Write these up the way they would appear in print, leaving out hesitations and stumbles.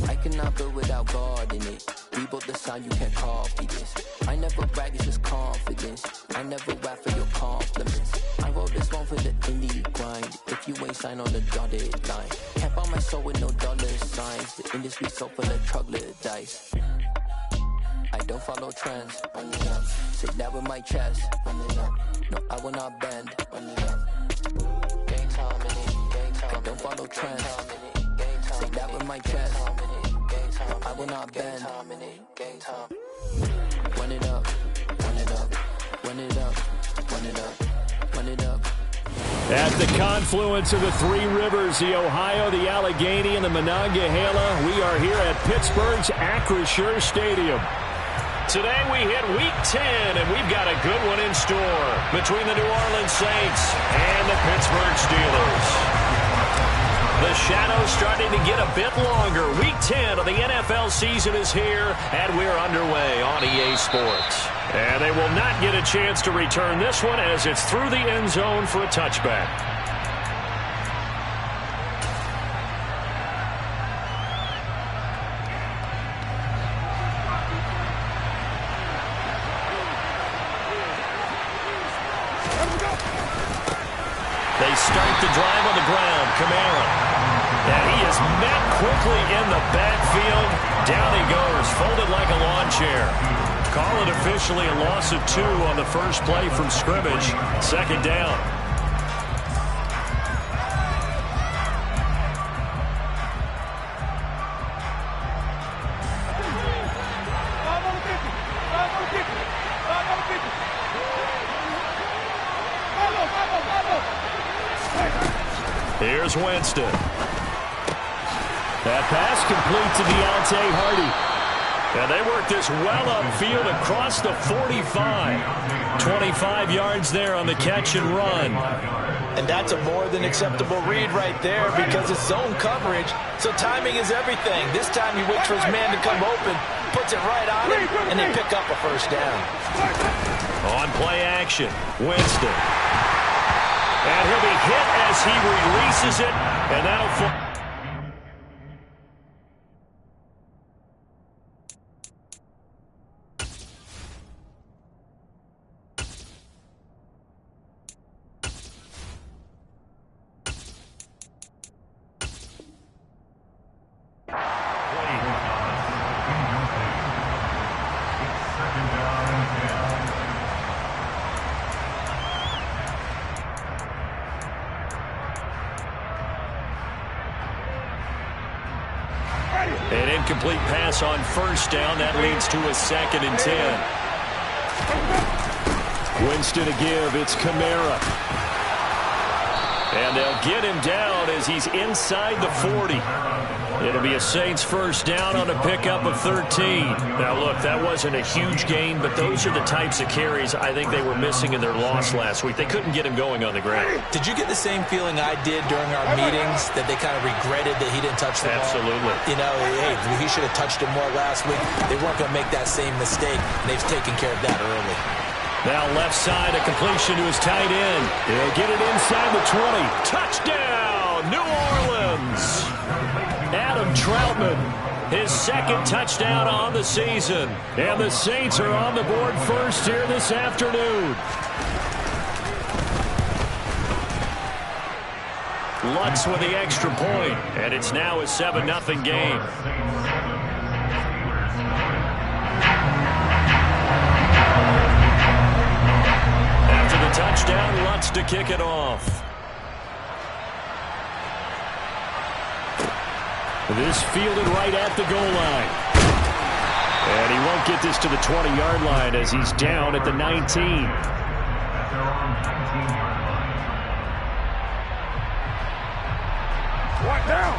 I cannot build without God in it. We built the sound, you can't copy this. I never brag, it's just confidence. I never rap for your compliments. I wrote this one for the indie grind. If you ain't signed on the dotted line, can't buy my soul with no dollar signs. The industry so full of troglodytes. I don't follow trends. Sit that with my chest. No, I will not bend. Gang time in it. I don't follow trends. Sit that with my chest. I will not bend. Run it up, run it up, run it up, run it up, run it up. At the confluence of the three rivers, the Ohio, the Allegheny, and the Monongahela, we are here at Pittsburgh's Acrisure Stadium. Today we hit Week 10, and we've got a good one in store between the New Orleans Saints and the Pittsburgh Steelers. The shadow's starting to get a bit longer. Week 10 of the NFL season is here, and we're underway on EA Sports. And they will not get a chance to return this one as it's through the end zone for a touchback. They start the drive on the ground. Kamara. And he is met quickly in the backfield. Down he goes, folded like a lawn chair. Call it officially a loss of 2 on the first play from scrimmage. Second down. Here's Winston. That pass complete to Deontay Hardy. And they work this well upfield across the 45. 25 yards there on the catch and run. And that's a more than acceptable read right there because it's zone coverage, so timing is everything. This time he waits for his man to come open, puts it right on him, and they pick up a first down. On play action, Winston. And he'll be hit as he releases it, and that'll... An incomplete pass on first down. That leads to a 2nd and 10. Winston to give. It's Kamara. And they'll get him down as he's inside the 40. It'll be a Saints first down on a pickup of 13. Now, look, that wasn't a huge gain, but those are the types of carries I think they were missing in their loss last week. They couldn't get him going on the ground. Did you get the same feeling I did during our meetings, that they kind of regretted that he didn't touch the ball? Absolutely. You know, hey, he should have touched it more last week. They weren't going to make that same mistake, and they've taken care of that early. Now left side, a completion to his tight end. He'll get it inside the 20. Touchdown, New Orleans! Adam Troutman, his 2nd touchdown on the season. And the Saints are on the board first here this afternoon. Lutz with the extra point, and it's now a 7-0 game. After the touchdown, Lutz to kick it off. This fielded right at the goal line. And he won't get this to the 20-yard line as he's down at the 19. What down?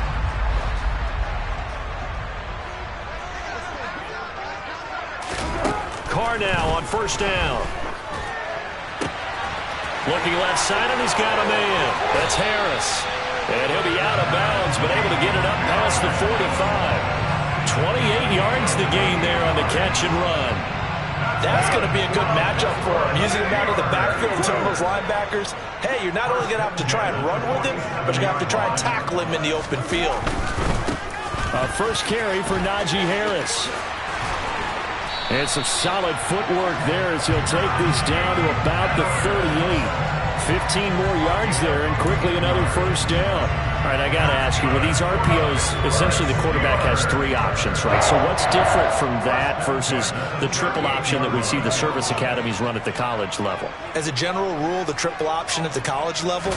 Carr now on first down. Looking left side, and he's got a man. That's Harris. And he'll be out of bounds, but able to get it up past the 45. 28 yards the gain there on the catch and run. That's going to be a good matchup for him. Using him out of the backfield and some of those linebackers. Hey, you're not only going to have to try and run with him, but you're going to have to try and tackle him in the open field. A A first carry for Najee Harris. And some solid footwork there as he'll take this down to about the 38. 15 more yards there and quickly another first down. All right, I got to ask you, with these RPOs, essentially the quarterback has 3 options, right? So what's different from that versus the triple option that we see the service academies run at the college level? As a general rule, the triple option at the college level,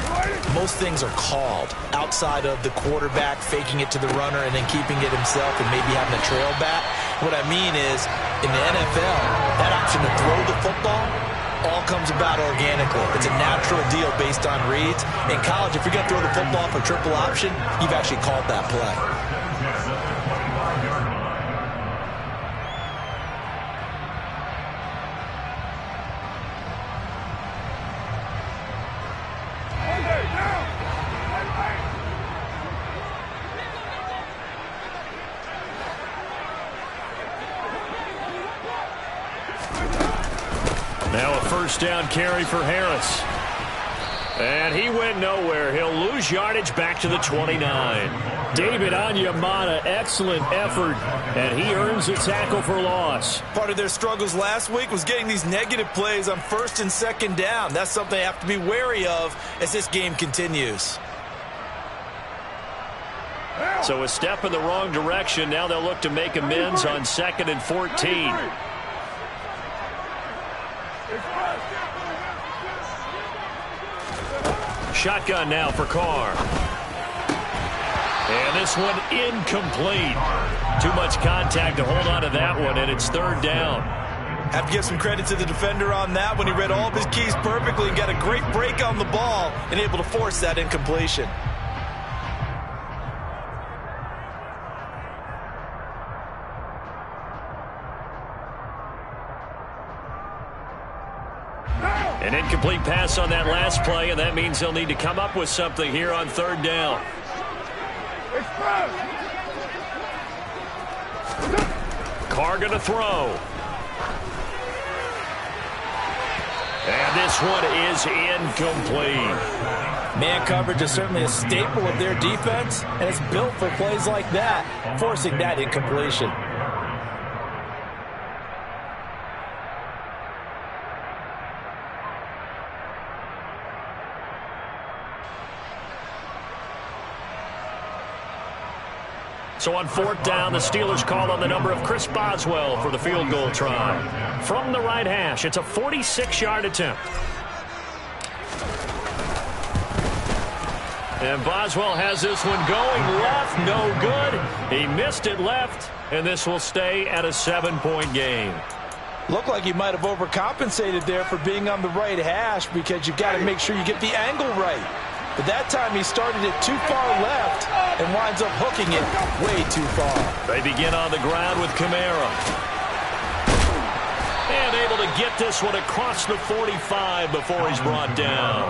most things are called outside of the quarterback faking it to the runner and then keeping it himself and maybe having a trail back. What I mean is, in the NFL, that option to throw the football all comes about organically. It's a natural deal based on reads. In college, if you're going to throw the football for triple option, you've actually called that play. Now a first down carry for Harris. And he went nowhere. He'll lose yardage back to the 29. David Onyemata, excellent effort, and he earns a tackle for loss. Part of their struggles last week was getting these negative plays on first and second down. That's something they have to be wary of as this game continues. So a step in the wrong direction. Now they'll look to make amends on 2nd and 14. Shotgun now for Carr. And this one incomplete. Too much contact to hold on to that one, and it's 3rd down. Have to give some credit to the defender on that when he read all of his keys perfectly and got a great break on the ball and able to force that incompletion. An incomplete pass on that last play, and that means they'll need to come up with something here on 3rd down. Carr going to throw. And this one is incomplete. Man coverage is certainly a staple of their defense, and it's built for plays like that, forcing that incompletion. So on 4th down, the Steelers call on the number of Chris Boswell for the field goal try. From the right hash, it's a 46-yard attempt. And Boswell has this one going left, no good. He missed it left, and this will stay at a 7-point game. Looked like he might have overcompensated there for being on the right hash because you've got to make sure you get the angle right. But that time he started it too far left and winds up hooking it way too far. They begin on the ground with Kamara. And able to get this one across the 45 before he's brought down.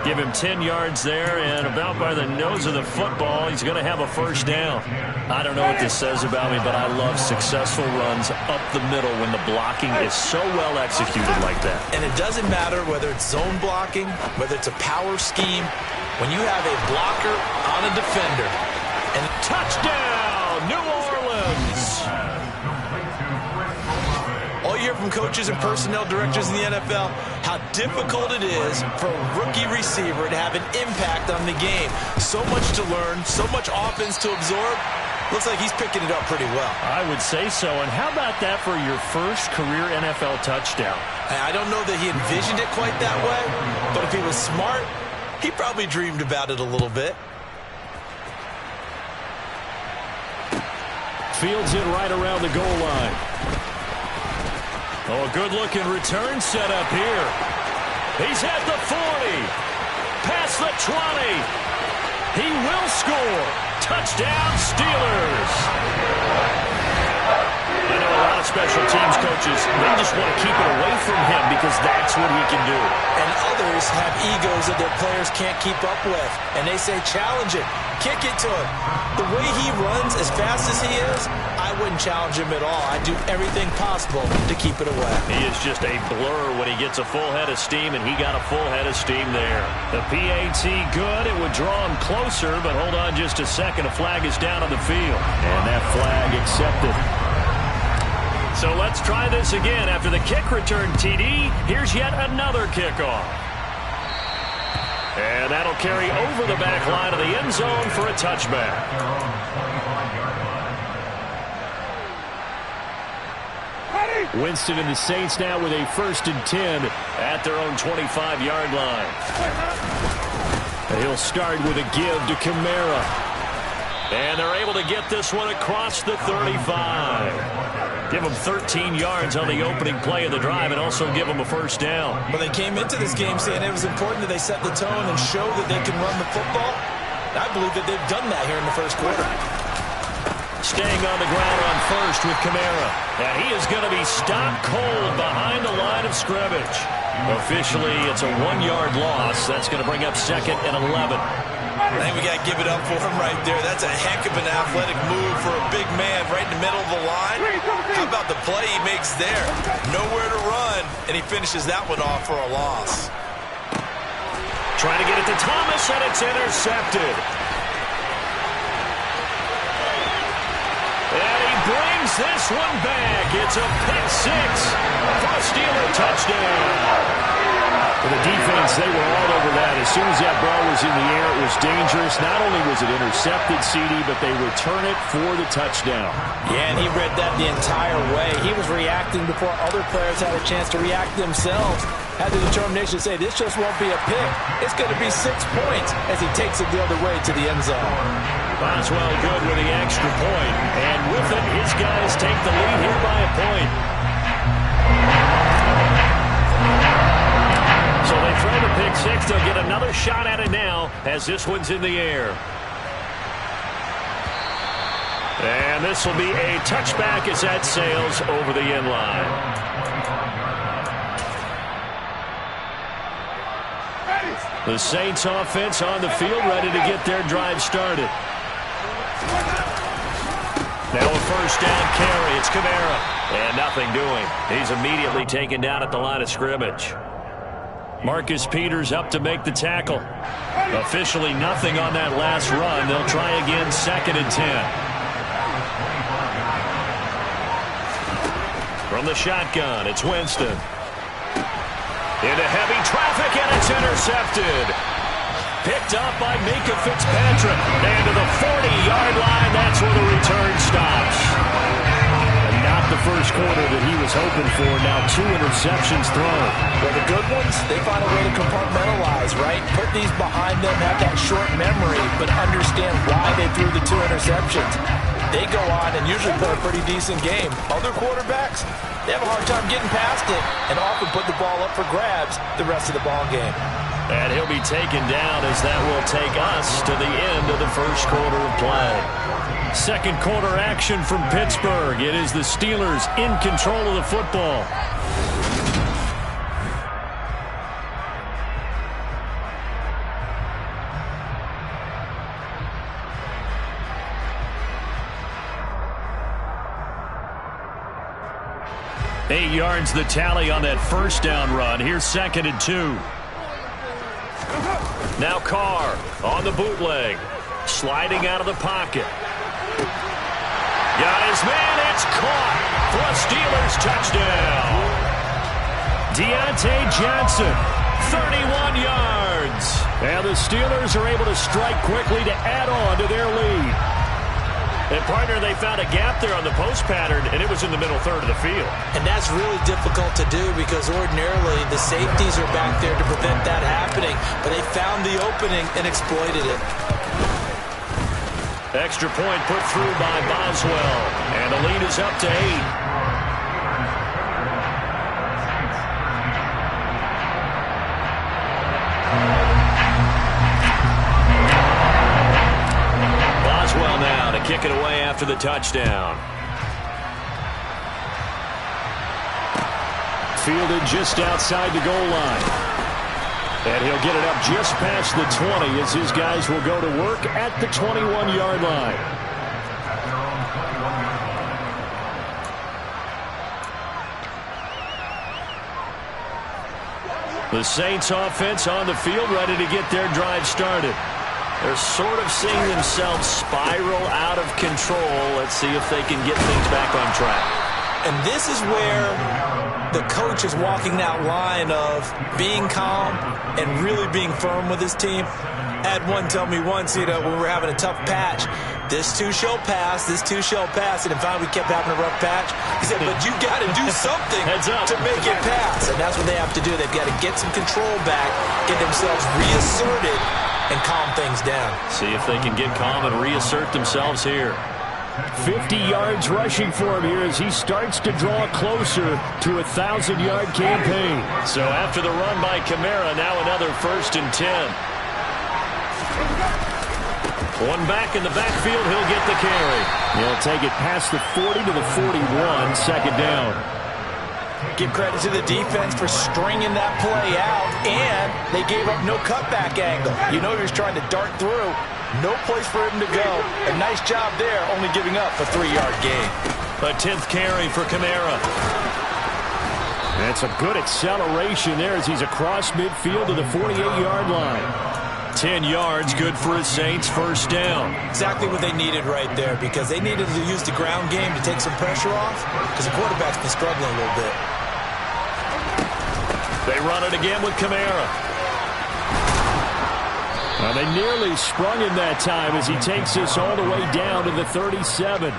Give him 10 yards there, and about by the nose of the football, he's going to have a first down. I don't know what this says about me, but I love successful runs up the middle when the blocking is so well executed like that. And it doesn't matter whether it's zone blocking, whether it's a power scheme. When you have a blocker on a defender. And touchdown, New Orleans! All you hear from coaches and personnel directors in the NFL, how difficult it is for a rookie receiver to have an impact on the game. So much to learn, so much offense to absorb. Looks like he's picking it up pretty well. I would say so. And how about that for your first career NFL touchdown? I don't know that he envisioned it quite that way, but if he was smart, he probably dreamed about it a little bit. Fields it right around the goal line. Oh, good-looking return set up here. He's at the 40. Past the 20. He will score. Touchdown, Steelers. I know a lot of special teams coaches coaches, they just want to keep it away from him because that's what he can do. And others have egos that their players can't keep up with. And they say, challenge it. Kick it to him. The way he runs as fast as he is, I wouldn't challenge him at all. I'd do everything possible to keep it away. He is just a blur when he gets a full head of steam, and he got a full head of steam there. The PAT good. It would draw him closer, but hold on just a second. A flag is down on the field. And that flag accepted. So let's try this again. After the kick return TD, here's yet another kickoff. And that'll carry over the back line of the end zone for a touchback. Winston and the Saints now with a 1st and 10 at their own 25-yard line. He'll start with a give to Kamara. And they're able to get this one across the 35. Give them 13 yards on the opening play of the drive and also give them a first down. Well, they came into this game saying it was important that they set the tone and show that they can run the football. I believe that they've done that here in the first quarter. Staying on the ground on first with Kamara. And he is going to be stopped cold behind the line of scrimmage. Officially, it's a 1-yard loss. That's going to bring up 2nd and 11. I think we got to give it up for him right there. That's a heck of an athletic move for a big man right in the middle of the line. How about the play he makes there? Nowhere to run, and he finishes that one off for a loss. Trying to get it to Thomas, and it's intercepted. And he brings this one back. It's a pick six for a Steeler touchdown. For the defense, they were all over that. As soon as that ball was in the air, it was dangerous. Not only was it intercepted, CD, but they return it for the touchdown. Yeah, and he read that the entire way. He was reacting before other players had a chance to react themselves. Had the determination to say, this just won't be a pick. It's going to be 6 points as he takes it the other way to the end zone. Boswell good with the extra point. And with it, his guys take the lead here by a point. So they throw the pick six. They'll get another shot at it now as this one's in the air. And this will be a touchback as that sails over the end line. The Saints offense on the field ready to get their drive started. Now a first down carry. It's Kamara. And nothing doing. He's immediately taken down at the line of scrimmage. Marcus Peters up to make the tackle. Officially nothing on that last run. They'll try again, 2nd and 10. From the shotgun, it's Winston. Into heavy traffic, and it's intercepted. Picked up by Minka Fitzpatrick. And to the 40-yard line, that's where the return stops. And not the first quarter that he was hoping for. Now 2 interceptions thrown. Well, the good ones, they find a way to compartmentalize, right? Put these behind them, have that short memory, but understand why they threw the 2 interceptions. They go on and usually play a pretty decent game. Other quarterbacks, they have a hard time getting past it and often put the ball up for grabs the rest of the ball game. And he'll be taken down as that will take us to the end of the first quarter of play. Second quarter action from Pittsburgh. It is the Steelers in control of the football. Eight yards the tally on that first down run. Here's 2nd and 2. Now Carr on the bootleg. Sliding out of the pocket. Got his man. It's caught for a Steelers touchdown. Deontay Johnson, 31 yards. And the Steelers are able to strike quickly to add on to their lead. And, partner, they found a gap there on the post pattern, and it was in the middle third of the field. And that's really difficult to do because ordinarily the safeties are back there to prevent that happening. But they found the opening and exploited it. Extra point put through by Boswell. And the lead is up to 8. Kick it away after the touchdown. fielded just outside the goal line. And he'll get it up just past the 20 as his guys will go to work at the 21-yard line. The Saints offense on the field, ready to get their drive started. They're sort of seeing themselves spiral out of control. Let's see if they can get things back on track. And this is where the coach is walking that line of being calm and really being firm with his team. I had one tell me once, when we were having a tough patch, this too shall pass, this too shall pass. And finally we kept having a rough patch. He said, but you got to do something to make it pass. And that's what they have to do. They've got to get some control back, get themselves reasserted, and calm things down. See if they can get calm and reassert themselves here. 50 yards rushing for him here as he starts to draw closer to a 1,000-yard campaign. So after the run by Kamara, now another 1st and 10. One back in the backfield, he'll get the carry. He'll take it past the 40 to the 41, second down. Give credit to the defense for stringing that play out, and they gave up no cutback angle. He was trying to dart through. No place for him to go. A nice job there, only giving up a 3-yard gain. A 10th carry for Kamara. That's a good acceleration there as he's across midfield to the 48-yard line. 10 yards, good for his Saints, first down. Exactly what they needed right there, because they needed to use the ground game to take some pressure off, because the quarterback's been struggling a little bit. They run it again with Kamara. Well, they nearly sprung him that time as he takes us all the way down to the 37.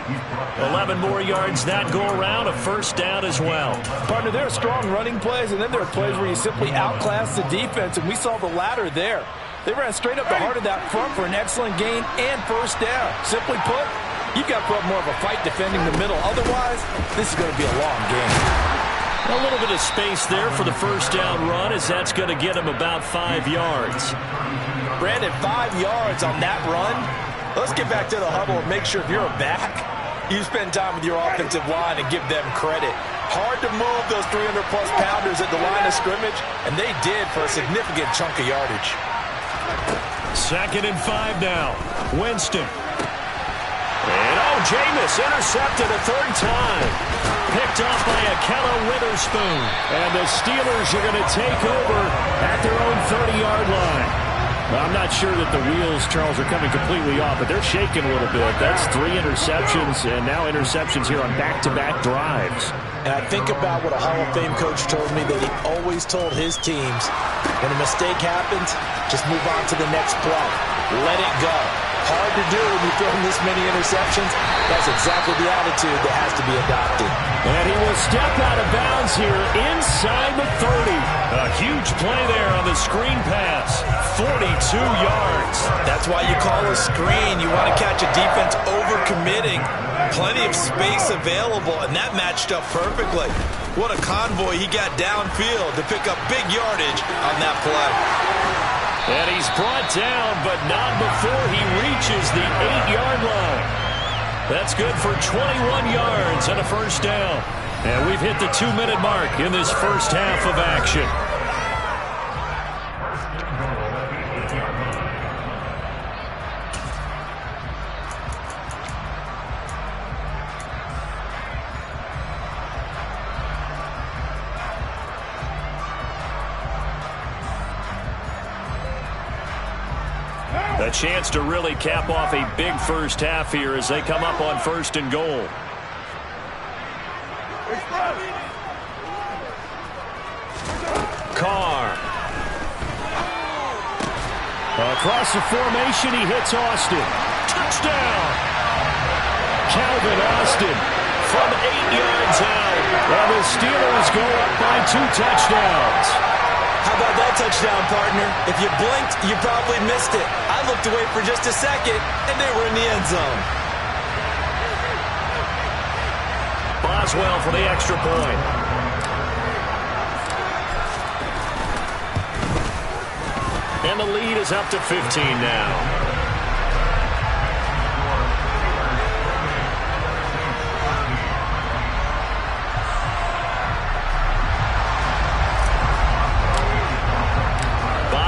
11 more yards that go around, a first down as well. Partner, there are strong running plays, and then there are plays where you simply outclass the defense, and we saw the latter there. They ran straight up the heart of that front for an excellent gain and first down. Simply put, you've got to put more of a fight defending the middle. Otherwise, this is going to be a long game. A little bit of space there for the first down run as that's going to get him about 5 yards. Brandon, 5 yards on that run. Let's get back to the huddle and make sure if you're a back, you spend time with your offensive line and give them credit. Hard to move those 300-plus pounders at the line of scrimmage, and they did for a significant chunk of yardage. 2nd and 5 now. Winston. And Jameis intercepted a 3rd time. Picked off by Akella Witherspoon. And the Steelers are going to take over at their own 30-yard line. Well, I'm not sure that the wheels, Charles, are coming completely off, but they're shaking a little bit. That's 3 interceptions, and now interceptions here on back-to-back drives. And I think about what a Hall of Fame coach told me, that he always told his teams, when a mistake happens, just move on to the next play. Let it go. Hard to do when you throw this many interceptions. That's exactly the attitude that has to be adopted. And he will step out of bounds here inside the 30. A huge play there on the screen pass. 42 yards. That's why you call a screen. You want to catch a defense over-committing. Plenty of space available, and that matched up perfectly. What a convoy he got downfield to pick up big yardage on that play. And he's brought down, but not before he reaches the 8-yard line. That's good for 21 yards and a first down. And we've hit the 2-minute mark in this first half of action. A chance to really cap off a big first half here as they come up on 1st and goal. Carr. Across the formation, he hits Austin. Touchdown! Calvin Austin from 8 yards out. And the Steelers go up by 2 touchdowns. How about that touchdown, partner? If you blinked, you probably missed it. I looked away for just a second, and they were in the end zone. Boswell for the extra point. And the lead is up to 15 now.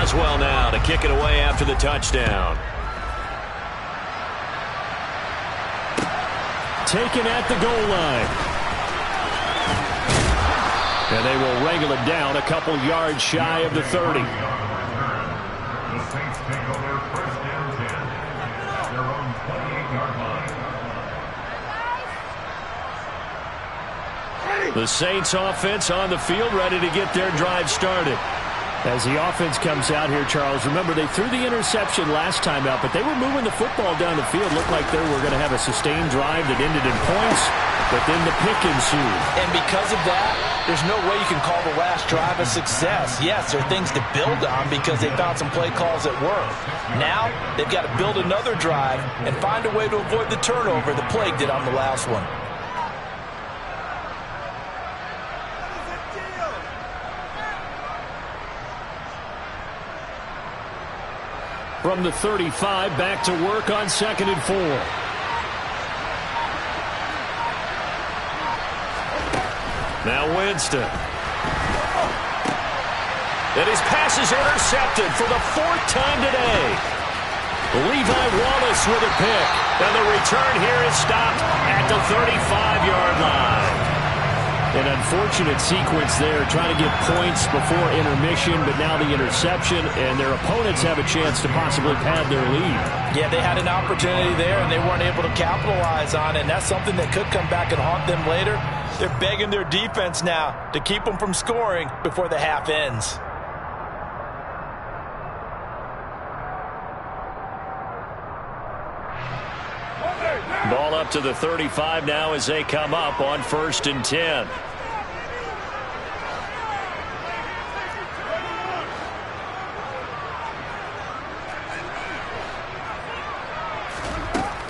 Boswell now to kick it away after the touchdown. Taken at the goal line. And they will wrangle it down a couple yards shy of the 30. The Saints take over first and 10 at their own 28-yard line. The Saints offense on the field, ready to get their drive started. As the offense comes out here, Charles, remember they threw the interception last time out, but they were moving the football down the field. Looked like they were going to have a sustained drive that ended in points, but then the pick ensued. And because of that, there's no way you can call the last drive a success. Yes, there are things to build on because they found some play calls that work. Now, they've got to build another drive and find a way to avoid the turnover the plague did on the last one. From the 35, back to work on 2nd and 4. Now Winston. And his pass is intercepted for the 4th time today. Levi Wallace with a pick. And the return here is stopped at the 35-yard line. An unfortunate sequence there, trying to get points before intermission, but now the interception, and their opponents have a chance to possibly pad their lead. Yeah, they had an opportunity there, and they weren't able to capitalize on it, and that's something that could come back and haunt them later. They're begging their defense now to keep them from scoring before the half ends. Ball up to the 35 now as they come up on 1st and 10.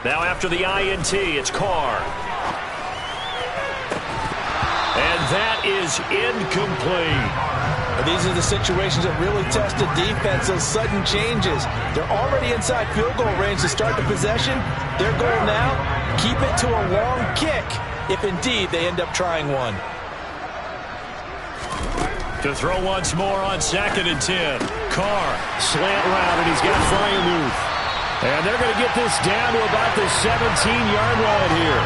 Now after the INT, it's Carr. And that is incomplete. These are the situations that really test the defense, those sudden changes. They're already inside field goal range to start the possession. Their goal now, keep it to a long kick, if indeed they end up trying one. To throw once more on 2nd and 10. Carr, slant route, and he's got fire move. And they're going to get this down to about the 17-yard line here.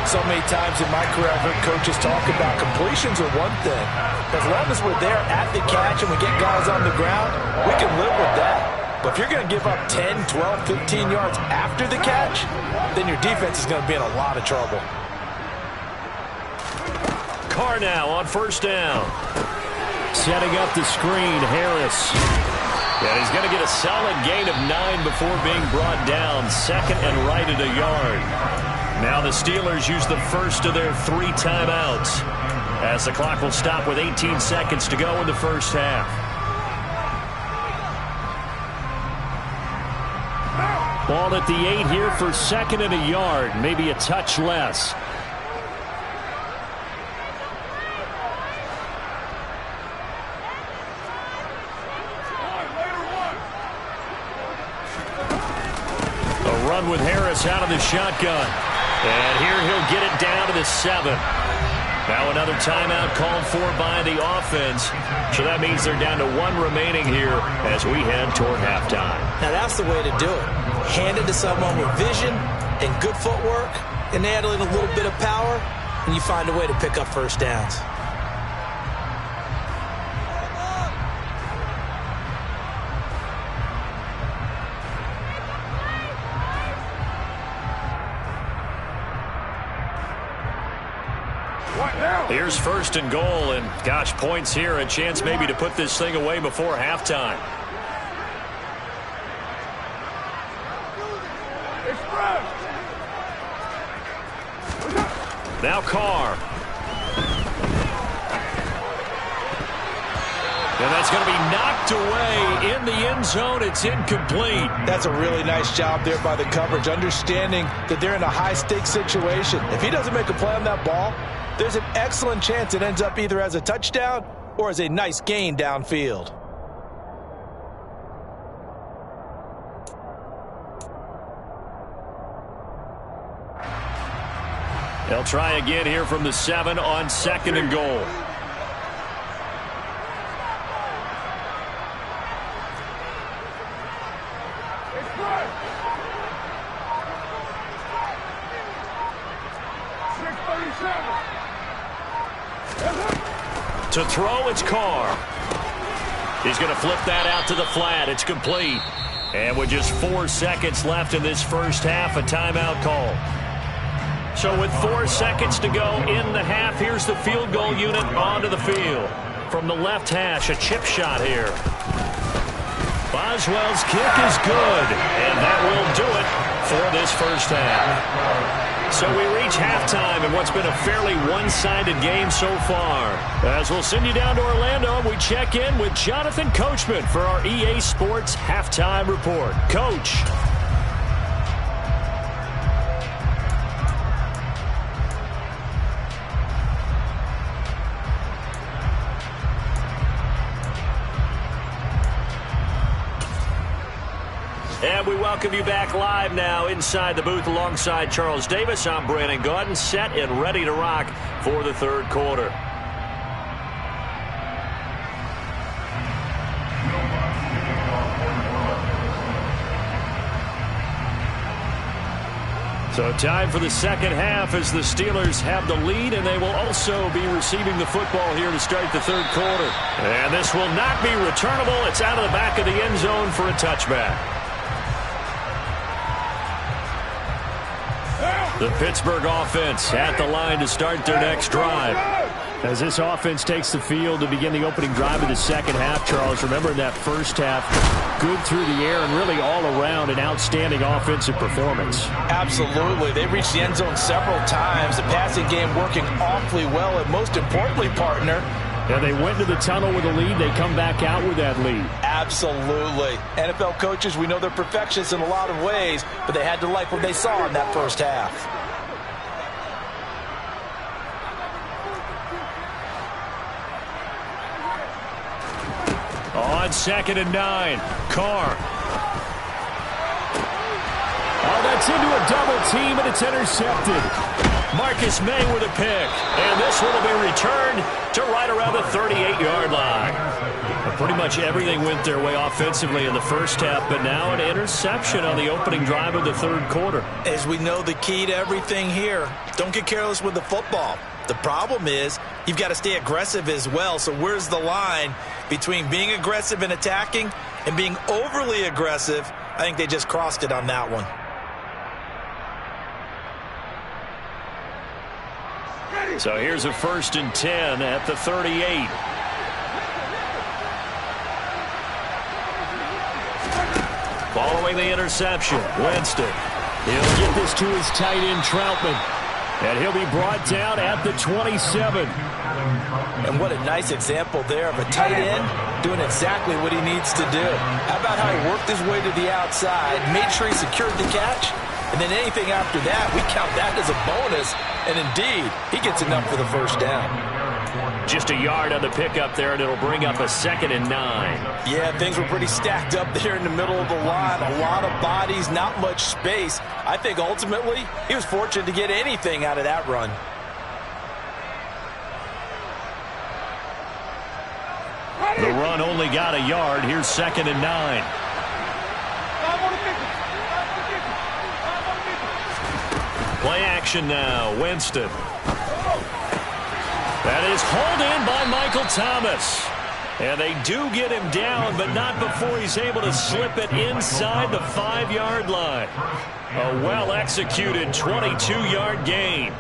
So many times in my career, I've heard coaches talk about completions are one thing. As long as we're there at the catch and we get guys on the ground, we can live with that. But if you're going to give up 10, 12, 15 yards after the catch, then your defense is going to be in a lot of trouble. Carr now on 1st down. Setting up the screen, Harris. And he's going to get a solid gain of 9 before being brought down. 2nd and right at a yard. Now the Steelers use the first of their 3 timeouts, as the clock will stop with 18 seconds to go in the first half. Ball at the 8 here for 2nd and a yard, maybe a touch less. A run with Harris out of the shotgun. And here he'll get it down to the 7. Now another timeout called for by the offense. So that means they're down to 1 remaining here as we head toward halftime. Now that's the way to do it. Hand it to someone with vision and good footwork, and add in a little bit of power, and you find a way to pick up first downs. Here's 1st and goal, and gosh, points here, a chance maybe to put this thing away before halftime. Now Carr. And that's going to be knocked away in the end zone. It's incomplete. That's a really nice job there by the coverage, understanding that they're in a high-stakes situation. If he doesn't make a play on that ball, there's an excellent chance it ends up either as a touchdown or as a nice gain downfield. They'll try again here from the 7 on 2nd and goal. To throw, it's Carr. He's going to flip that out to the flat. It's complete. And with just 4 seconds left in this first half, a timeout call. So with 4 seconds to go in the half, here's the field goal unit onto the field. From the left hash, a chip shot here. Boswell's kick is good, and that will do it for this first half. So we reach halftime in what's been a fairly one-sided game so far. As we'll send you down to Orlando, we check in with Jonathan Coachman for our EA Sports Halftime Report. Coach. And we welcome you back live now inside the booth alongside Charles Davis. I'm Brandon Gaudin, set and ready to rock for the third quarter. So time for the second half as the Steelers have the lead, and they will also be receiving the football here to start the third quarter. And this will not be returnable. It's out of the back of the end zone for a touchback. The Pittsburgh offense at the line to start their next drive. As this offense takes the field to begin the opening drive of the second half, Charles, remember in that first half, good through the air and really all around an outstanding offensive performance. Absolutely. They reached the end zone several times. The passing game working awfully well, and most importantly, partner, yeah, they went to the tunnel with a lead. They come back out with that lead. Absolutely. NFL coaches, we know they're perfectionists in a lot of ways, but they had to like what they saw in that first half. On 2nd and 9, Carr. Oh, that's into a double team, and it's intercepted. Marcus May with a pick, and this one will be returned to right around the 38-yard line. And pretty much everything went their way offensively in the first half, but now an interception on the opening drive of the third quarter. As we know, the key to everything here, don't get careless with the football. The problem is you've got to stay aggressive as well. So where's the line between being aggressive and attacking and being overly aggressive? I think they just crossed it on that one. So here's a 1st and 10 at the 38. Following the interception, Winston. He'll get this to his tight end, Troutman. And he'll be brought down at the 27. And what a nice example there of a tight end doing exactly what he needs to do. How about how he worked his way to the outside, made sure he secured the catch, and then anything after that, we count that as a bonus. And indeed, he gets enough for the first down. Just a yard on the pickup there, and it'll bring up a 2nd and 9. Yeah, things were pretty stacked up there in the middle of the line. A lot of bodies, not much space. I think ultimately he was fortunate to get anything out of that run. The run only got a yard. Here's 2nd and 9. Play action now, Winston. That is hauled in by Michael Thomas. And they do get him down, but not before he's able to slip it inside the 5-yard line. A well-executed 22-yard gain.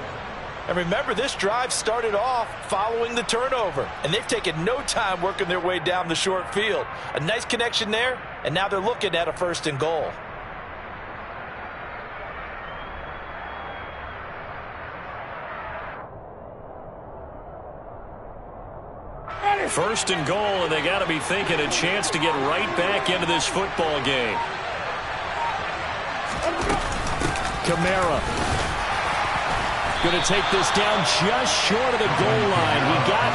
And remember, this drive started off following the turnover, and they've taken no time working their way down the short field. A nice connection there, and now they're looking at a 1st and goal. First and goal, and they got to be thinking a chance to get right back into this football game. Kamara going to take this down just short of the goal line. He got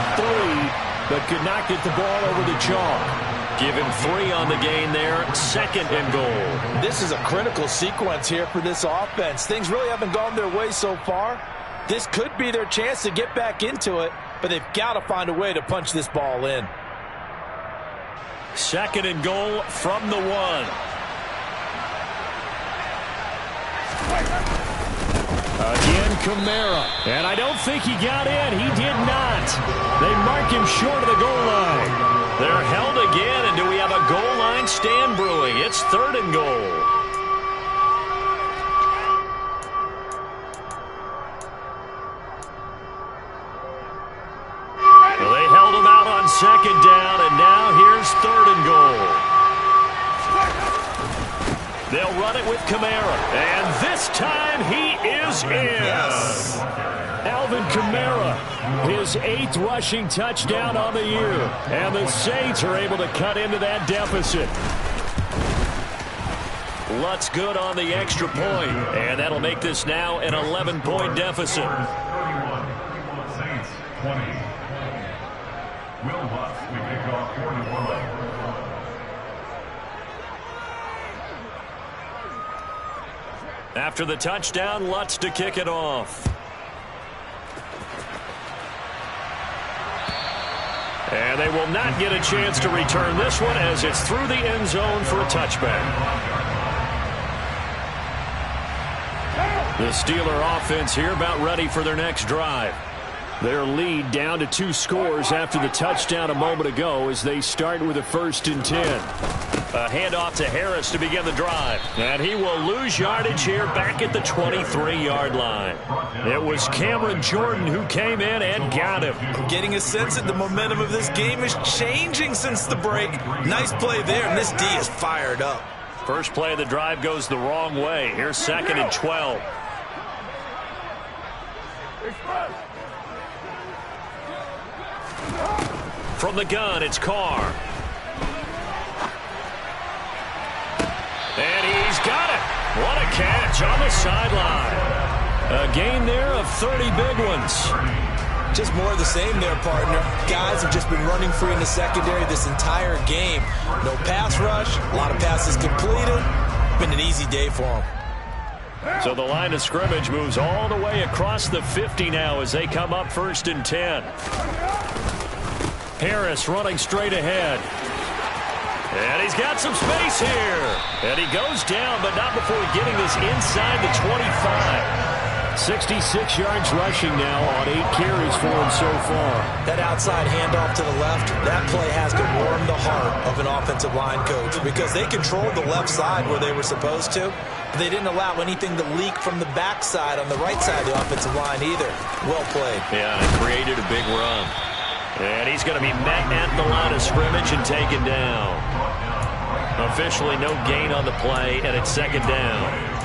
3, but could not get the ball over the chalk. Give him 3 on the gain there. 2nd and goal. This is a critical sequence here for this offense. Things really haven't gone their way so far. This could be their chance to get back into it, but they've got to find a way to punch this ball in. 2nd and goal from the 1. Again, Kamara. And I don't think he got in. He did not. They mark him short of the goal line. They're held again, and do we have a goal line stand brewing? It's 3rd and goal. Well, they held him out on 2nd down, and now here's 3rd and goal. They'll run it with Kamara, and this time he is in. Yes. Alvin Kamara, his 8th rushing touchdown on the year, and the Saints are able to cut into that deficit. Lutz good on the extra point, and that'll make this now an 11-point deficit. 31, Saints 20. Will Lutz, we kick off 41. After the touchdown, Lutz to kick it off. And they will not get a chance to return this one as it's through the end zone for a touchback. The Steeler offense here about ready for their next drive. Their lead down to 2 scores after the touchdown a moment ago as they start with a 1st and 10. A handoff to Harris to begin the drive. And he will lose yardage here back at the 23-yard line. It was Cameron Jordan who came in and got him. I'm getting a sense that the momentum of this game is changing since the break. Nice play there, and this D is fired up. First play of the drive goes the wrong way. Here's 2nd and 12. From the gun, it's Carr. And he's got it. What a catch on the sideline. A gain there of 30 big ones. Just more of the same there, partner. Guys have just been running free in the secondary this entire game. No pass rush, a lot of passes completed. Been an easy day for them. So the line of scrimmage moves all the way across the 50 now as they come up 1st and 10. Harris running straight ahead. And he's got some space here. And he goes down, but not before getting this inside the 25. 66 yards rushing now on 8 carries for him so far. That outside handoff to the left, that play has to warm the heart of an offensive line coach because they controlled the left side where they were supposed to. But they didn't allow anything to leak from the backside on the right side of the offensive line either. Well played. Yeah, and created a big run. And he's going to be met at the line of scrimmage and taken down. Officially no gain on the play, and it's 2nd down.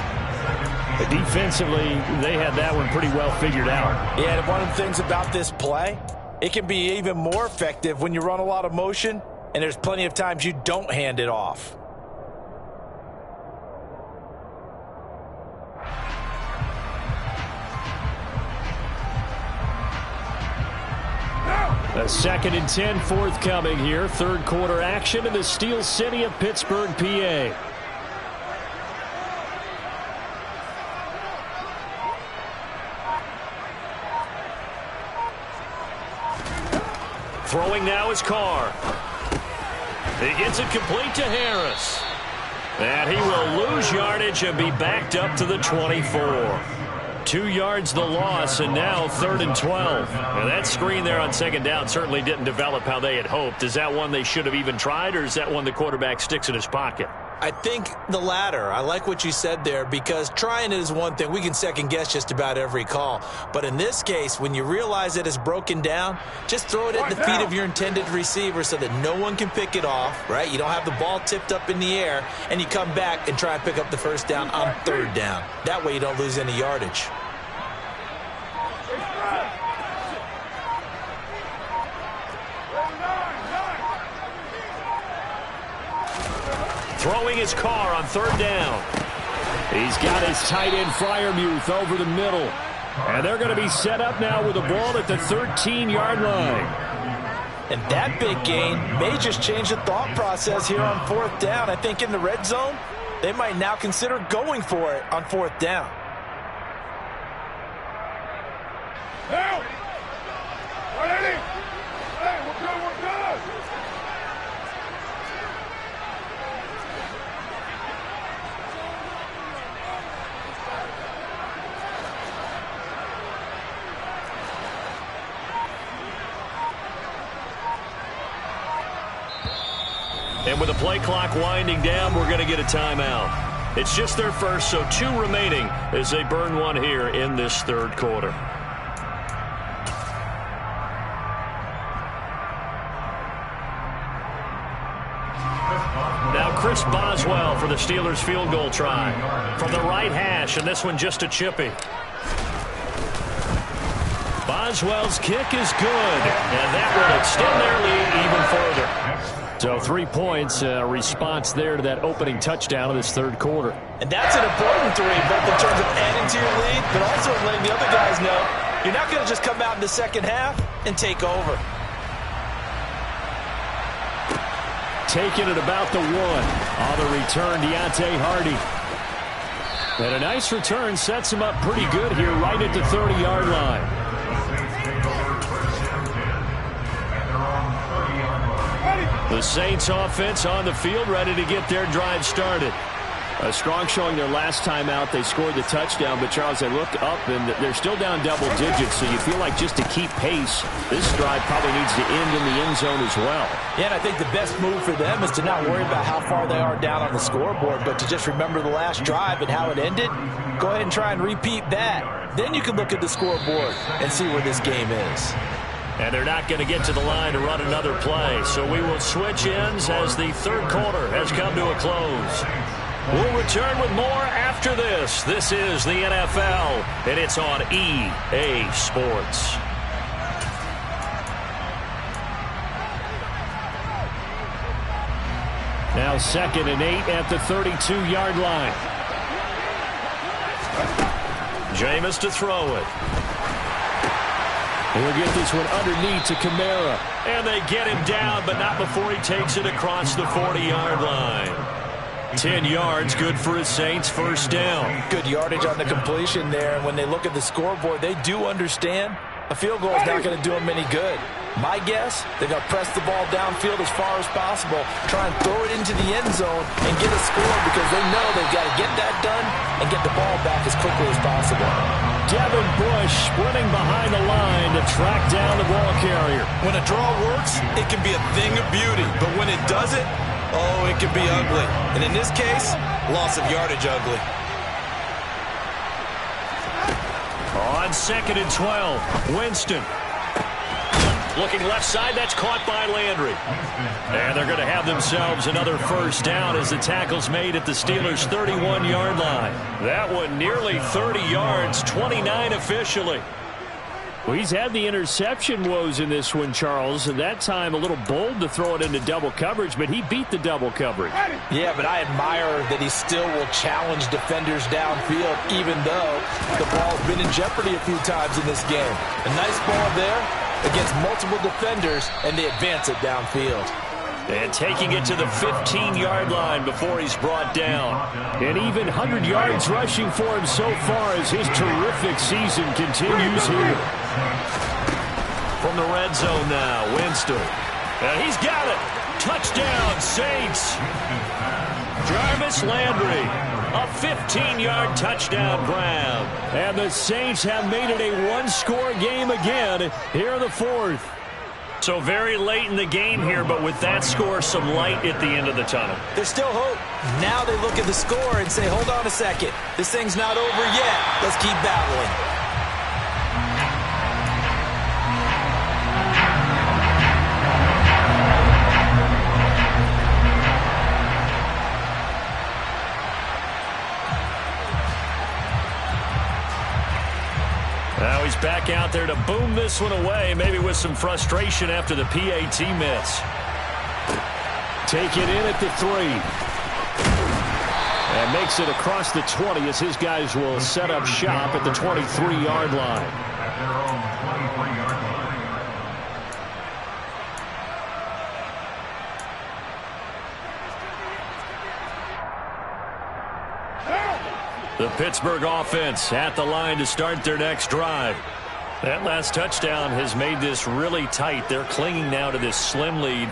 Defensively, they had that one pretty well figured out. Yeah, and one of the things about this play, it can be even more effective when you run a lot of motion, and there's plenty of times you don't hand it off. A 2nd and 10 forthcoming here. 3rd quarter action in the Steel City of Pittsburgh, PA. Throwing now is Carr. He gets it complete to Harris. And he will lose yardage and be backed up to the 24. 2 yards the loss, and now 3rd and 12. Now that screen there on 2nd down certainly didn't develop how they had hoped. Is that one they should have even tried, or is that one the quarterback sticks in his pocket? I think the latter. I like what you said there because trying it is one thing. We can second guess just about every call. But in this case, when you realize it is broken down, just throw it at the feet of your intended receiver so that no one can pick it off, right? You don't have the ball tipped up in the air, and you come back and try and pick up the 1st down on 3rd down. That way you don't lose any yardage. Throwing his Carr on 3rd down. He's got his tight end Freiermuth over the middle. And they're going to be set up now with the ball at the 13-yard line. And that big gain may just change the thought process here on 4th down. I think in the red zone, they might now consider going for it on 4th down. Help! Ready? Hey, we're good, we're good! And with the play clock winding down, we're going to get a timeout. It's just their first, so 2 remaining as they burn one here in this third quarter. Now Chris Boswell for the Steelers field goal try. From the right hash, and this one just a chippy. Boswell's kick is good, and that will extend their lead even further. So 3 points, a response there to that opening touchdown of this third quarter. And that's an important 3, both in terms of adding to your lead, but also letting the other guys know you're not going to just come out in the second half and take over. Taking it about the 1. On the return, Deontay Hardy. And a nice return sets him up pretty good here right at the 30-yard line. The Saints offense on the field, ready to get their drive started. A strong showing their last time out. They scored the touchdown, but Charles, they look up and they're still down double digits, so you feel like just to keep pace, this drive probably needs to end in the end zone as well. Yeah, and I think the best move for them is to not worry about how far they are down on the scoreboard, but to just remember the last drive and how it ended. Go ahead and try and repeat that. Then you can look at the scoreboard and see where this game is. And they're not going to get to the line to run another play, so we will switch ends as the third quarter has come to a close. We'll return with more after this. This is the NFL, and it's on EA Sports. Now 2nd and 8 at the 32-yard line. Jameis to throw it. He'll get this one underneath to Kamara. And they get him down, but not before he takes it across the 40-yard line. 10 yards, good for his Saints, first down. Good yardage on the completion there. And when they look at the scoreboard, they do understand a field goal is not going to do them any good. My guess, they're going to press the ball downfield as far as possible, try and throw it into the end zone and get a score because they know they've got to get that done and get the ball back as quickly as possible. Devin Bush sprinting behind the line to track down the ball carrier. When a draw works, it can be a thing of beauty, but when it doesn't, oh, it can be ugly. And in this case, loss of yardage ugly. On 2nd and 12, Winston. Looking left side, that's caught by Landry. And they're going to have themselves another first down as the tackle's made at the Steelers' 31-yard line. That one nearly 30 yards, 29 officially. Well, he's had the interception woes in this one, Charles, and that time a little bold to throw it into double coverage, but he beat the double coverage. Yeah, but I admire that he still will challenge defenders downfield, even though the ball's been in jeopardy a few times in this game. A nice ball there against multiple defenders, and they advance it downfield. And taking it to the 15-yard line before he's brought down. And even 100 yards rushing for him so far as his terrific season continues here. From the red zone now, Winston. And he's got it. Touchdown, Saints. Jarvis Landry. A 15-yard touchdown grab. And the Saints have made it a one-score game again here in the fourth. So very late in the game here, but with that score, some light at the end of the tunnel. There's still hope. Now they look at the score and say, hold on a second. This thing's not over yet. Let's keep battling. Now he's back out there to boom this one away, maybe with some frustration after the PAT miss. Take it in at the 3. And makes it across the 20 as his guys will set up shop at the 23-yard line. At their own 23-yard line. The Pittsburgh offense at the line to start their next drive. That last touchdown has made this really tight. They're clinging now to this slim lead.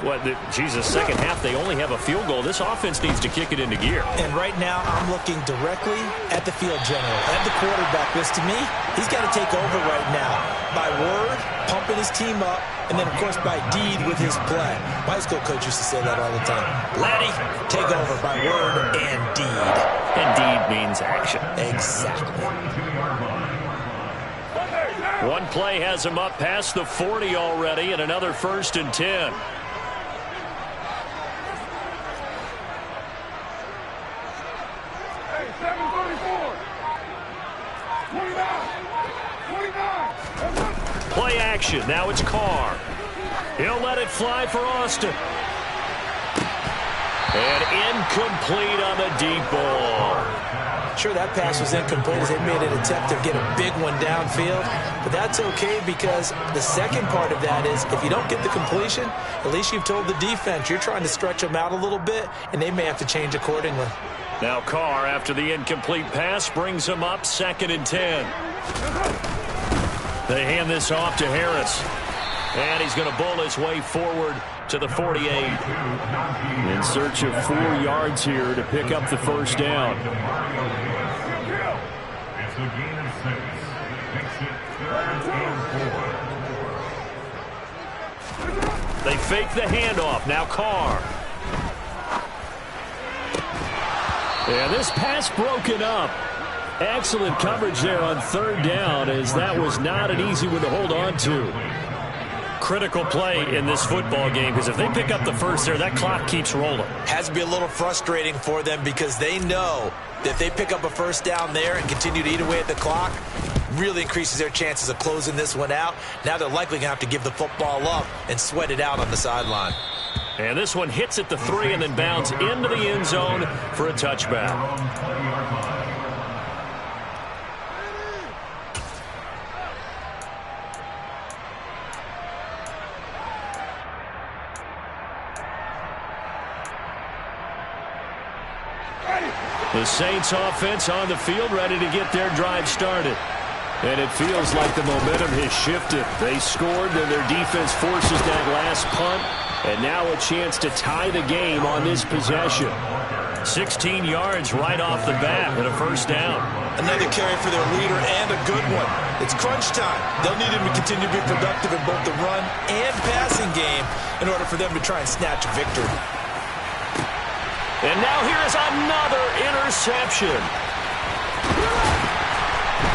Second half, they only have a field goal. This offense needs to kick it into gear. And right now, I'm looking directly at the field general, at the quarterback. Because to me, he's got to take over right now. By word, pump pumping his team up, and then, of course, by deed with his play. My high school coach used to say that all the time. Laddie, take over by word and deed. And deed means action. Exactly. One play has him up past the 40 already, and another 1st and 10. Play action. Now it's Carr. He'll let it fly for Austin. And incomplete on the deep ball. Sure, that pass was incomplete as they made an attempt to get a big one downfield. But that's okay because the second part of that is if you don't get the completion, at least you've told the defense you're trying to stretch them out a little bit, and they may have to change accordingly. Now Carr, after the incomplete pass, brings him up 2nd and 10. They hand this off to Harris. And he's going to bull his way forward to the 48. In search of 4 yards here to pick up the 1st down. It's a gain of 6. Makes it 3rd and 4. They fake the handoff. Now Carr. And this pass broken up. Excellent coverage there on 3rd down, as that was not an easy one to hold on to. Critical play in this football game, because if they pick up the 1st there, that clock keeps rolling. Has to be a little frustrating for them because they know that if they pick up a 1st down there and continue to eat away at the clock, really increases their chances of closing this one out. Now they're likely going to have to give the football up and sweat it out on the sideline. And this one hits at the 3 and then bounds into the end zone for a touchback. The Saints offense on the field, ready to get their drive started. And it feels like the momentum has shifted. They scored, then their defense forces that last punt. And now a chance to tie the game on this possession. 16 yards right off the bat and a 1st down. Another carry for their leader and a good one. It's crunch time. They'll need him to continue to be productive in both the run and passing game in order for them to try and snatch a victory. And now here is another interception.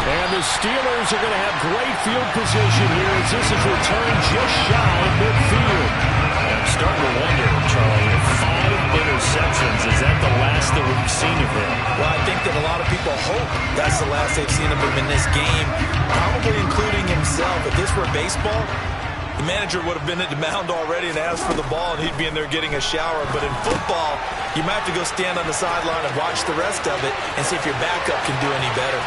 And the Steelers are going to have great field position here as this is returned just shy of midfield. And I'm starting to wonder, Charlie, if 5 interceptions, is that the last that we've seen of him? Well, I think that a lot of people hope that's the last they've seen of him in this game, probably including himself. If this were baseball, the manager would have been at the mound already and asked for the ball, and he'd be in there getting a shower. But in football, you might have to go stand on the sideline and watch the rest of it and see if your backup can do any better.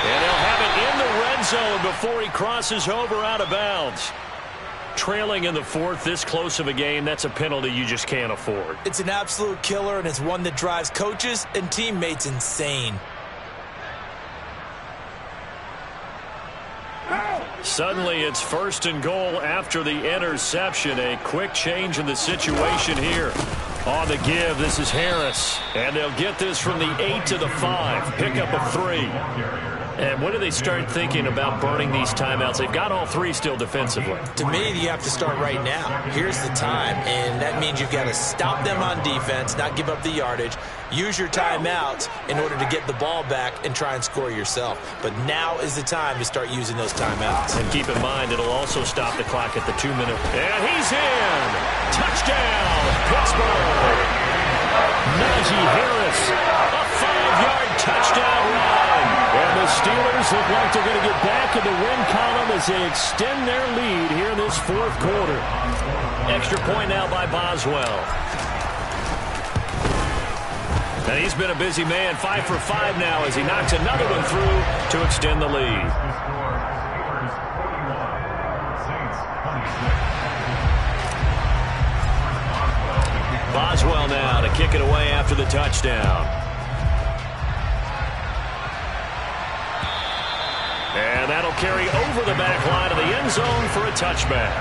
And they'll have it in the red zone before he crosses over out of bounds. Trailing in the 4th, this close of a game, that's a penalty you just can't afford. It's an absolute killer, and it's one that drives coaches and teammates insane. Suddenly, it's 1st and goal after the interception. A quick change in the situation here. On the give, this is Harris. And they'll get this from the 8 to the 5. Pick up a 3. And when do they start thinking about burning these timeouts? They've got all 3 still defensively. To me, you have to start right now. Here's the time, and that means you've got to stop them on defense, not give up the yardage, use your timeouts in order to get the ball back and try and score yourself. But now is the time to start using those timeouts. And keep in mind, it'll also stop the clock at the 2-minute. And he's in! Touchdown, Pittsburgh! Najee Harris, a 5-yard touchdown run. And the Steelers look like they're going to get back in the win column as they extend their lead here in this 4th quarter. Extra point now by Boswell. And he's been a busy man, 5 for 5 now as he knocks another one through to extend the lead. Boswell now to kick it away after the touchdown. And that'll carry over the back line of the end zone for a touchback.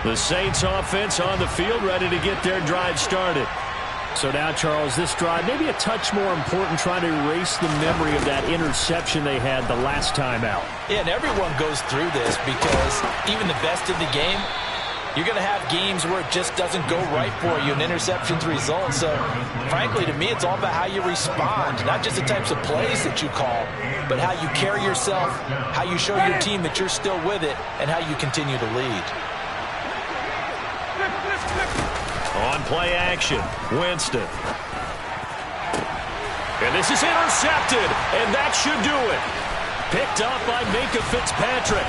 The Saints offense on the field, ready to get their drive started. So now, Charles, this drive maybe a touch more important, trying to erase the memory of that interception they had the last time out. Yeah, and everyone goes through this because even the best in the game, you're going to have games where it just doesn't go right for you, and interceptions result. So, frankly, to me, it's all about how you respond, not just the types of plays that you call, but how you carry yourself, how you show your team that you're still with it, and how you continue to lead. On play action, Winston. And this is intercepted, and that should do it. Picked up by Minkah Fitzpatrick.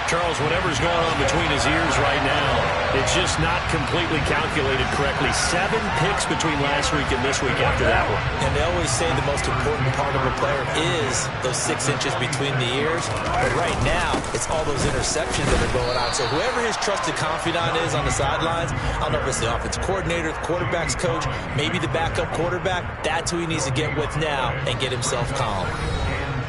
Charles, whatever's going on between his ears right now, it's just not completely calculated correctly. 7 picks between last week and this week after that one. And they always say the most important part of a player is those 6 inches between the ears. But right now, it's all those interceptions that are going on. So whoever his trusted confidant is on the sidelines, I don't know if it's the offensive coordinator, the quarterback's coach, maybe the backup quarterback, that's who he needs to get with now and get himself calm.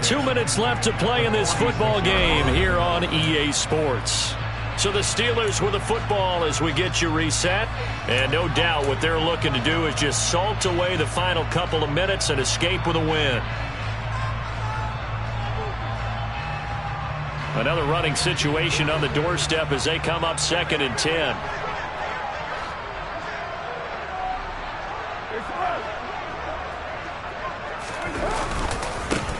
2 minutes left to play in this football game here on EA Sports. So the Steelers with the football as we get you reset. And no doubt what they're looking to do is just salt away the final couple of minutes and escape with a win. Another running situation on the doorstep as they come up 2nd and 10.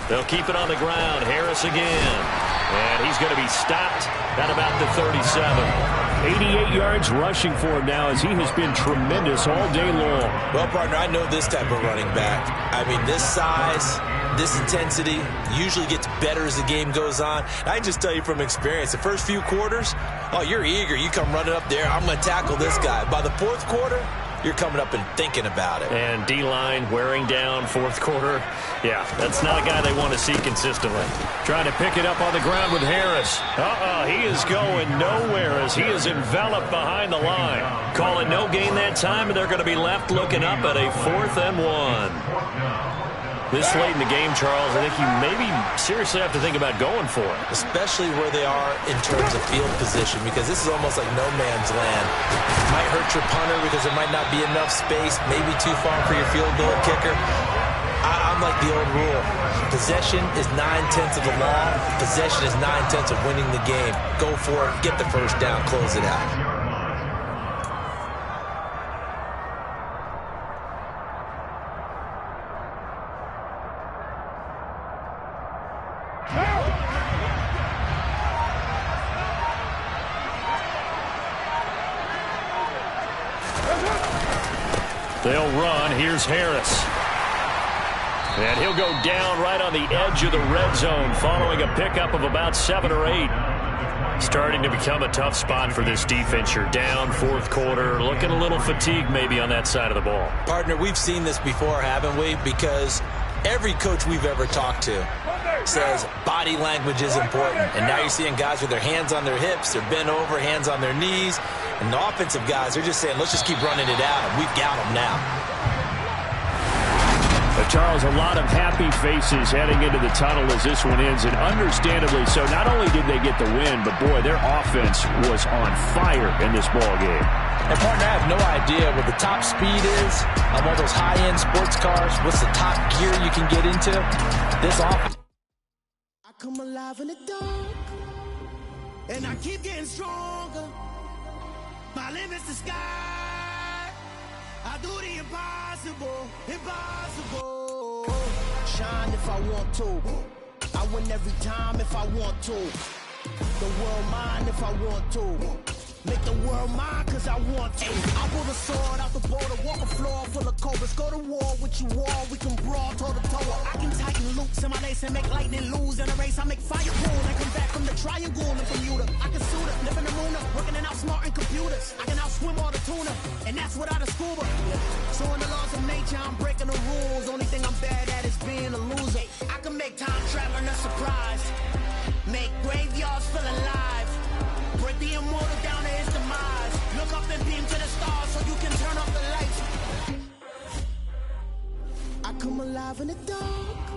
They'll keep it on the ground. Harris again. And he's going to be stopped at about the 37. 88 yards rushing for him now as he has been tremendous all day long. Well, partner, I know this type of running back. I mean, this size, this intensity usually gets better as the game goes on. I can just tell you from experience, the first few quarters, oh, you're eager. You come running up there. I'm going to tackle this guy. By the 4th quarter, you're coming up and thinking about it. And D-line wearing down 4th quarter. Yeah, that's not a guy they want to see consistently. Trying to pick it up on the ground with Harris. He is going nowhere as he is enveloped behind the line. Call it no gain that time, and they're going to be left looking up at a 4th and 1. This late in the game, Charles, I think you maybe seriously have to think about going for it. Especially where they are in terms of field position, because this is almost like no man's land. Might hurt your punter because there might not be enough space, maybe too far for your field goal kicker. I'm like the old rule. Possession is 9/10 of the law. Possession is 9/10 of winning the game. Go for it. Get the first down. Close it out. They'll run. Here's Harris. And he'll go down right on the edge of the red zone following a pickup of about 7 or 8. Starting to become a tough spot for this defense. You're down 4th quarter. Looking a little fatigued maybe on that side of the ball. Partner, we've seen this before, haven't we? Because every coach we've ever talked to says body language is important. And now you're seeing guys with their hands on their hips, they're bent over, hands on their knees. And the offensive guys, they're just saying, let's just keep running it out. And we've got them now. Charles, a lot of happy faces heading into the tunnel as this one ends, and understandably so. Not only did they get the win, but, boy, their offense was on fire in this ball game. And, partner, I have no idea what the top speed is on one of those high-end sports cars. What's the top gear you can get into? This offense. I come alive in the dark, and I keep getting stronger. My limit's the sky. I do the impossible, impossible. Shine if I want to. I win every time if I want to. The world mine if I want to. Make the world mine cause I want to. I pull the sword out the border, walk a floor full of cobras. Go to war with you all, we can brawl toe to toe. I can tighten loops in my lace and make lightning lose in a race. I make fire cool and come back from the triangle and Bermuda. I can suit it, live in the moon, working and outsmarting computers. I can outswim all the tuna, and that's without a scuba. So in the laws of nature, I'm breaking the rules. Only thing I'm bad at is being a loser. I can make time traveling a surprise. Make graveyards feel alive. Break the immortal down to his demise. Look up and beam to the stars so you can turn off the lights. I come alive in the dark,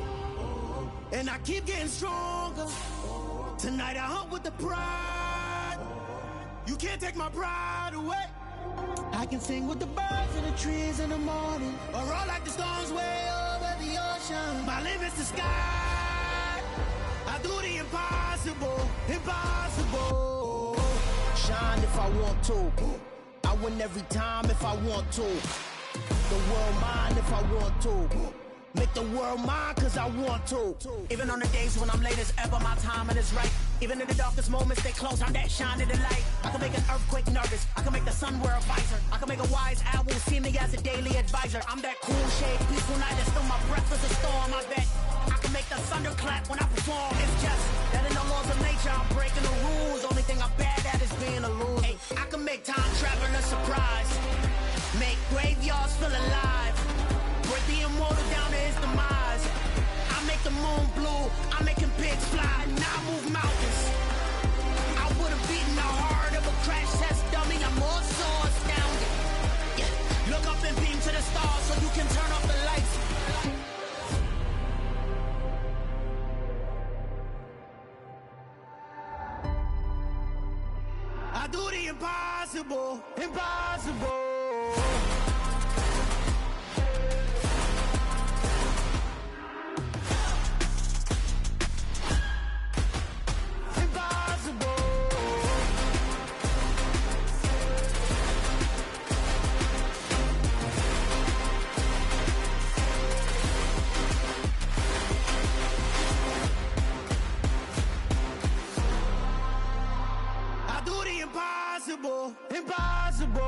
and I keep getting stronger. Tonight I hunt with the pride. You can't take my pride away. I can sing with the birds and the trees in the morning, or roll like the storms way over the ocean. My limit's the sky. I do the impossible, impossible. Shine if I want to. I win every time if I want to. The world mine if I want to. Make the world mine cause I want to. Even on the days when I'm late as ever, my timing is right. Even in the darkest moments, stay close, I'm that shining the light. I can make an earthquake nervous, I can make the sun wear a visor. I can make a wise owl see me as a daily advisor. I'm that cool shade, peaceful night, and still my breath is a storm. I bet I can make the thunder clap when I perform. It's just that in the laws of nature, I'm breaking the rules. Only thing I'm bad at is being a loser. Hey, I can make time travel a surprise. Make graveyards feel alive. Break the immortal down to his demise. I make the moon blue, I make him pigs fly, and I move mountains. I would've beaten the heart of a crash test dummy. I'm more so astounded. Yeah. Look up and beam to the stars so you can turn off the lights. I do the impossible, impossible. Impossible, impossible.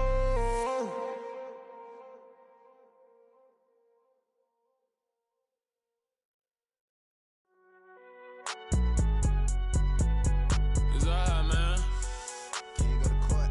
It's alright, man. Can you go to court?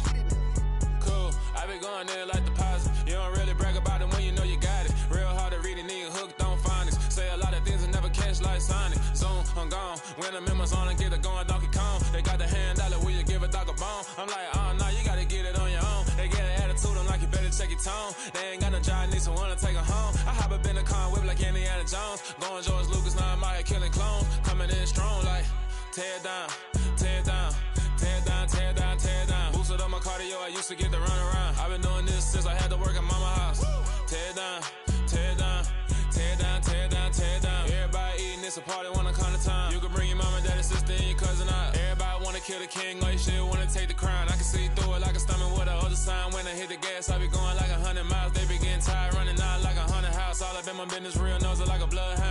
Get it now. Cool, I be going there like deposit. You don't really brag about it when you know you got it. Real hard to read it, nigga hooked on phonics. Say a lot of things and never catch like Sonic. Zoom, I'm gone. When I'm in my zone, I get it going Donkey Kong. They got the hand dollar, will you give a dog a bone? I'm like, oh no, you gotta get it on your own. They get an attitude, I'm like, you better check your tone. They ain't got no job, need someone to take her home. I hop up in the car, whip like Indiana Jones. Going George Lucas, now I'm out here killing clones. Coming in strong like, tear down, tear down, tear down, tear down, tear down. Boosted up my cardio, I used to get to run around. I've been doing this since I had to work at mama house. Tear down, tear down, tear down, tear down, tear down. Everybody eating, it's a party when I come to time. You can bring your mama, daddy, sister, and your cousin out. Everybody wanna kill the king, or you shit wanna take the crown. I can see through it like a stomach with a other sign. When I hit the gas, I be going like 100 miles. They be getting tired, running out like 100 house. All up in my business, real nose like a bloodhound.